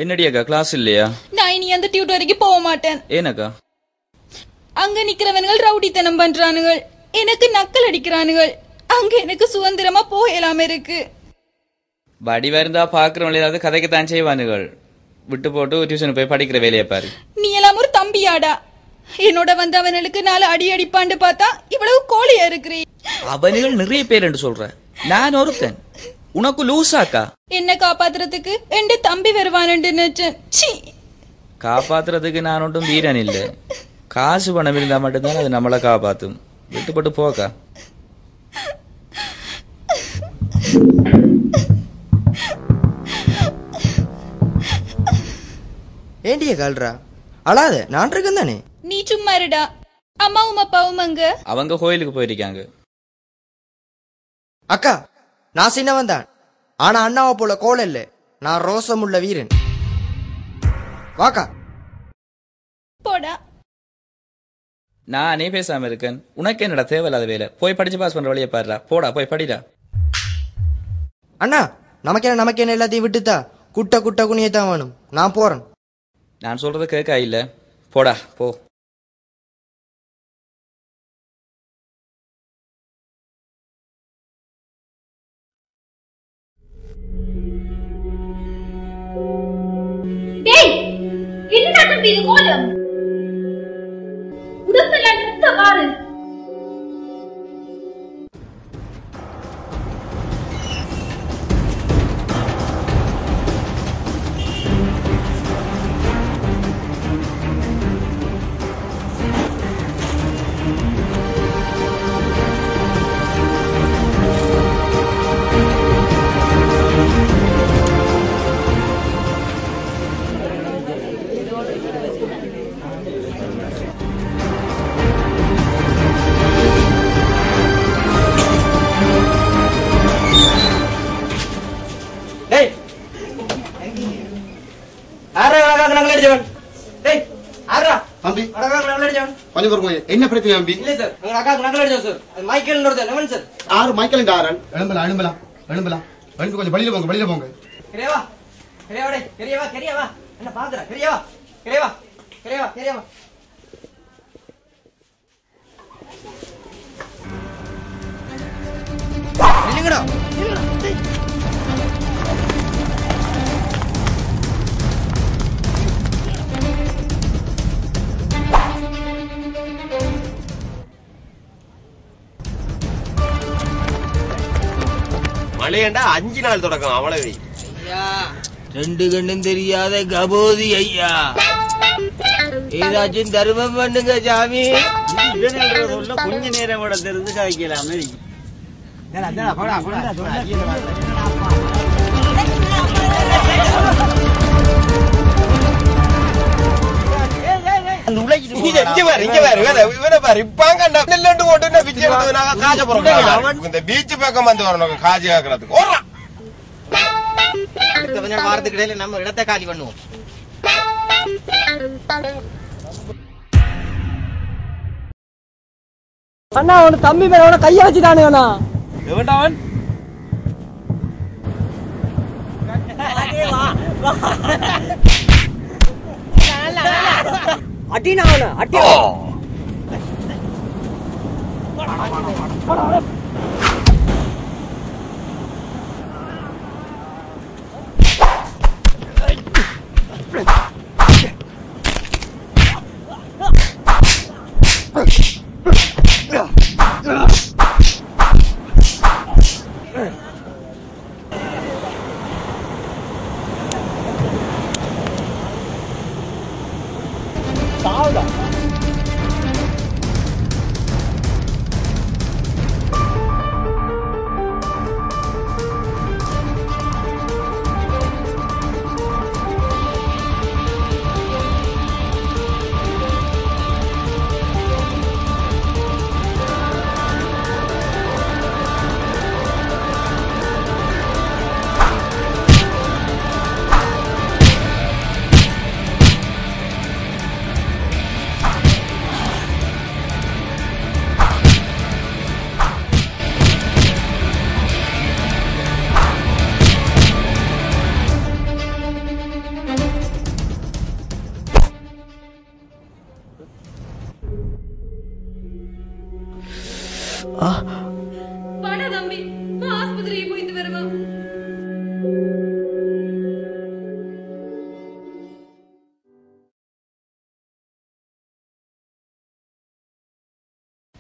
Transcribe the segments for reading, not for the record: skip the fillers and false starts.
என்னடி அக்கா கிளாஸ் இல்லையா? நான் இனி அந்த டியூட்டோரிக்கு போக மாட்டேன். ஏனக்கா? அங்க நிக்கிறவனுகள் ரவுடித்தனம் பண்றானுகள், எனக்கு நக்கல் அடிக்கிறானுகள். அங்க எனக்கு சுதந்திரமா போகலாம இருக்கு. வடிவா இருந்தா பாக்குறவங்க ஏதாவது கதைக்கத்தான் செய்வானுகள். விட்டு போட்டு டியூஷன் போய் படிக்கிற வேலையை பாரு. நீ எல்லாம் ஒரு தம்பியாடா. என்னோட வந்தவனுக்கு 4 அடி அடிப்பான்னு பார்த்தா இவ்வளவு கோழியா இருக்கிறீ. அவனுகள் நிறைய பேர் என்று சொல்ற, நான் ஒருத்தன். உனக்கு லூசாக்கா? என்ன காப்பாத்துறதுக்கு எந்த தம்பி வருவான்னு நினைச்சேன். காப்பாத்துறதுக்கு நான் ஒன்றும் வீரன் இல்லை. காசு பணம் இருந்தா மட்டும்தான் அது நம்மளை காப்பாத்தும். விட்டுப்பட்டு போக்கா. ஏண்டிய கால்ரா அழாத, நான் இருக்கேன் தானே. நீ சும்மா இருடா. அம்மாவும் அப்பாவும் அங்க? அவங்க கோயிலுக்கு போயிருக்காங்க. அக்கா, நான் சின்னவன் தான். ஆனா அண்ணாவை போல கோல இல்ல. நான் ரோசமுள்ள வீரன். வாக்கா போடா. நானே பேசாம இருக்கேன். உனக்கு என்னடா தேவையில்லாத வேலை? போய் படிச்சு பாஸ் பண்ற வழியை பாருடா. போடா போய் படிடா. அண்ணா, நமக்கு என்ன எல்லாத்தையும் விட்டுத்தா. குட்ட குட்ட குனியத்தான் வேணும். நான் போறேன். நான் சொல்றது கேட்கா இல்ல? போடா போ. என்ன தம்பி இது கோலம்? உடம்பெல்லாம் ரத்த வாரு. என்ன பிரச்சனை தம்பி? இல்ல சார், எங்க அக்காக்கு நகல் அடிச்சோம் சார். அது மைக்கேல் லெவன் சார். ஆறு மைக்கேல் ஆரன். எழும்பலாம். கொஞ்சம் வெளியில போங்க. கிரியவா டேய், கிரியவா. என்ன பாக்குற? கிரியவா. நில்லுங்கடா. மழையண்டா 5 நாள் தொடக்கம் அவ்வளவு. ஐயா, 2 கண்ணும் தெரியாத கபோதி ஐயா, ஏதாச்சும் தர்மம் பண்ணுங்க சாமி. கொஞ்ச நேரம் கூட தெரிந்து காய்க்கலாமே. பீச் பக்கம் வந்து வரணும் காஜி கேட்கறதுக்கு. வாரத்துக்கு இடையில நம்ம இடத்தை காலி பண்ணுவோம். அண்ணா, அவன தம்பி மேல அவன கைய வச்சுட்டானே. அண்ணா எவன்டாவன்? அட்டினா அவன அட்டி.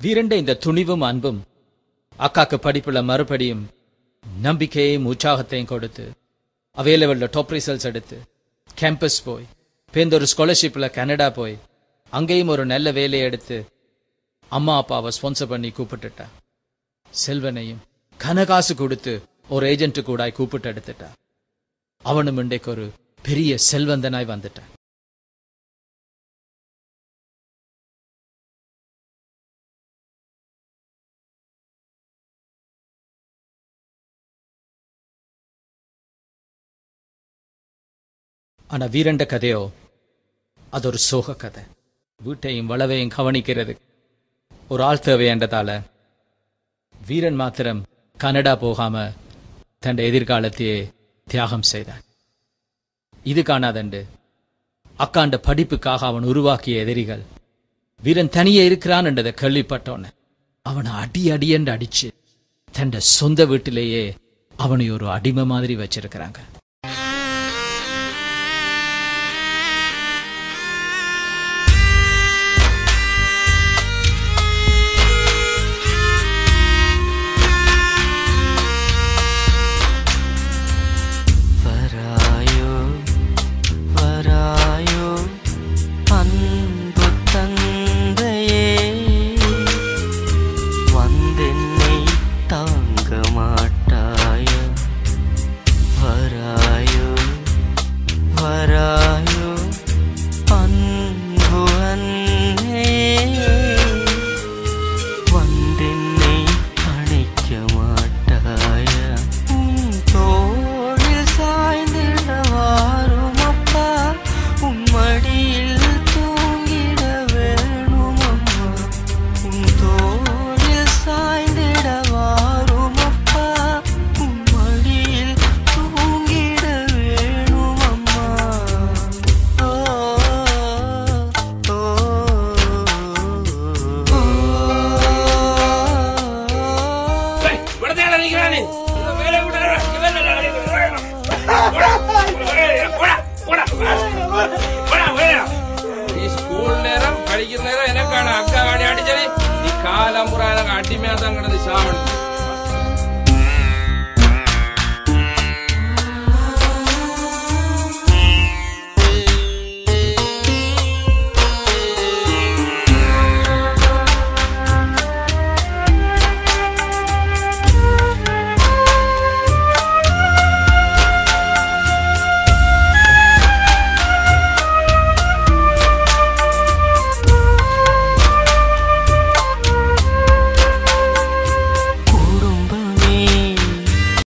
வீரண்ட இந்த துணிவும் அன்பும் அக்காக்கு படிப்புல மறுபடியும் நம்பிக்கையையும் உற்சாகத்தையும் கொடுத்து அவைலபிள்ல டாப் ரிசல்ட்ஸ் எடுத்து கேம்பஸ் போய் பேருந்து ஒரு ஸ்காலர்ஷிப்ல கனடா போய் அங்கேயும் ஒரு நல்ல வேலையை எடுத்து அம்மா அப்பாவை ஸ்பான்சர் பண்ணி கூப்பிட்டுட்டா. செல்வனையும் கனகாசு கொடுத்து ஒரு ஏஜென்ட் கூட கூப்பிட்டு எடுத்துட்டா. அவனும் இன்றைக்கு ஒரு பெரிய செல்வந்தனாய் வந்துட்டான். ஆனா வீரண்ட கதையோ அது ஒரு சோக கதை. வீட்டையும் வளவையும் கவனிக்கிறது ஒரு ஆள் தேவையன்றதால வீரன் மாத்திரம் கனடா போகாம தன் எதிர்காலத்தையே தியாகம் செய்தான். இது காணாதண்டு அக்காண்ட படிப்புக்காக அவன் உருவாக்கிய எதிரிகள் வீரன் தனியே இருக்கிறான் என்றதை கேள்விப்பட்டோன்னு அவனை அடி என்று அடிச்சு தன் சொந்த வீட்டிலேயே அவனை ஒரு அடிமை மாதிரி வச்சிருக்கிறாங்க. படிக்கிற நேரம் எனக்கான அக்கா வாடி அடிச்சது நீ காலம்புறா எனக்கு அடிமையா தான் கிடந்து சாவணும்.